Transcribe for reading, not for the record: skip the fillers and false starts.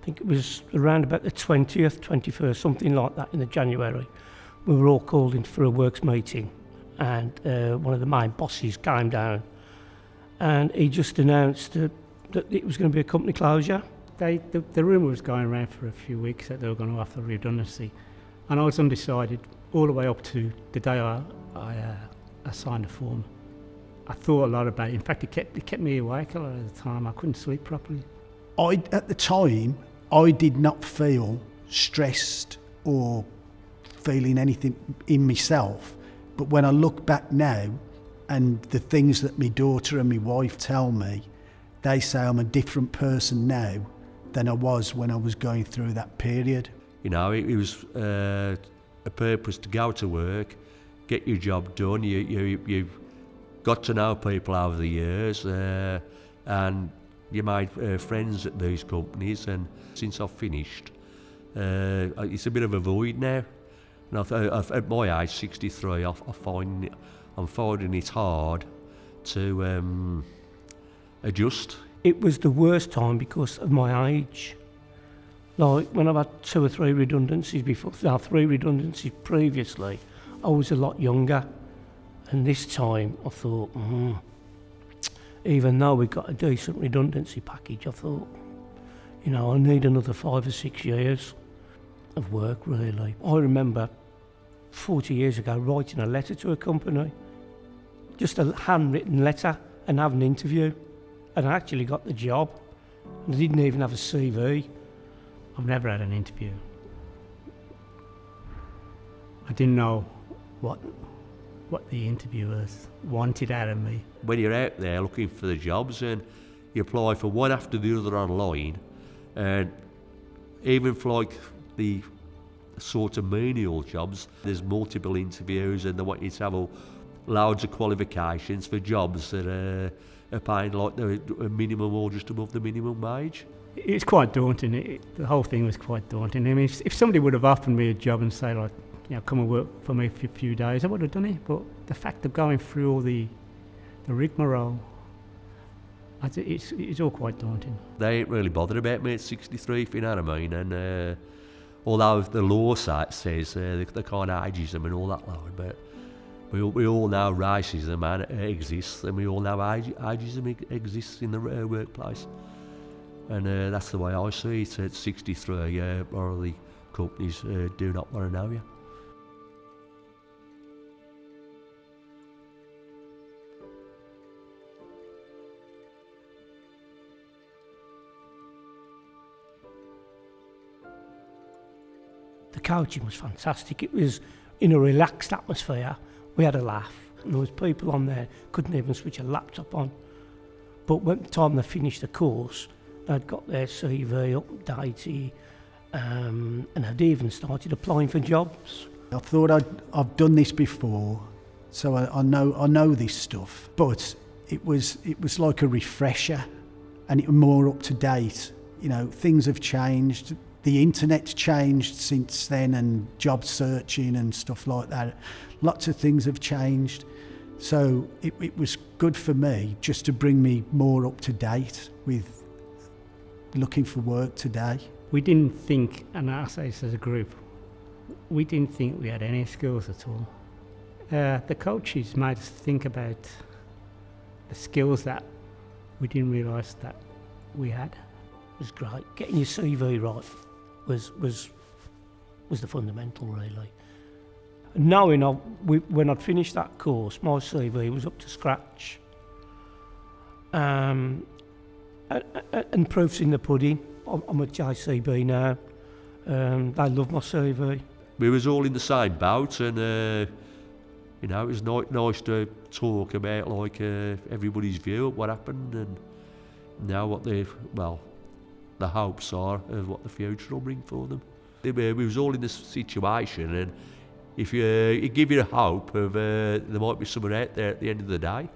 I think it was around about the 20th, 21st, something like that in the January. We were all called in for a works meeting, and one of the main bosses came down and he just announced that it was going to be a company closure. The rumour was going around for a few weeks that they were going to offer redundancy, and I was undecided all the way up to the day I signed the form. I thought a lot about it. In fact, it kept me awake a lot of the time. I couldn't sleep properly. At the time, I did not feel stressed or feeling anything in myself. But when I look back now, and the things that my daughter and my wife tell me, they say I'm a different person now than I was when I was going through that period. You know, it was a purpose to go to work, get your job done. You've got to know people over the years, and you made friends at these companies. And since I've finished, it's a bit of a void now. And at my age, 63, I'm finding it hard to adjust. It was the worst time because of my age. Like when I've had 2 or 3 redundancies before, 3 redundancies previously, I was a lot younger. And this time I thought, even though we got a decent redundancy package, I thought, you know, I need another 5 or 6 years of work, really. I remember 40 years ago writing a letter to a company, just a handwritten letter, and have an interview. And I actually got the job. I didn't even have a CV. I've never had an interview. I didn't know what the interviewers wanted out of me. When you're out there looking for the jobs and you apply for one after the other online, and even for like the sort of menial jobs, there's multiple interviews and they want you to have loads of qualifications for jobs that are paying like a minimum or just above the minimum wage. It's quite daunting. The whole thing was quite daunting. I mean, if somebody would have offered me a job and say, like, you know, come and work for me for a few days, I would have done it. But the fact of going through all the rigmarole, it's all quite daunting. They ain't really bothered about me at 63, if you know what I mean. And although the law says they can't ageism and all that load, but we all know racism exists, and we all know ageism exists in the workplace. And that's the way I see it. At 63, a lot of the companies do not want to know you. The coaching was fantastic. It was in a relaxed atmosphere. We had a laugh. And there was people on there couldn't even switch a laptop on. But when the time they finished the course, they'd got their CV updated, and I'd even started applying for jobs. I thought I've done this before, so I know this stuff. But it was like a refresher, and it was more up to date. You know, things have changed. The internet's changed since then, and job searching and stuff like that. Lots of things have changed. So it was good for me just to bring me more up to date with looking for work today. We didn't think, and I say this as a group, we didn't think we had any skills at all. The coaches made us think about the skills that we didn't realise that we had. It was great. Getting your CV right was the fundamental, really. And knowing when I'd finished that course, my CV was up to scratch. And proof's in the pudding. I'm at JCB now. They love my CV. We was all in the same boat, and you know, it was nice to talk about like everybody's view of what happened, and now what the hopes are of what the future will bring for them. We was all in this situation, and if it give you a hope of there might be someone out there at the end of the day.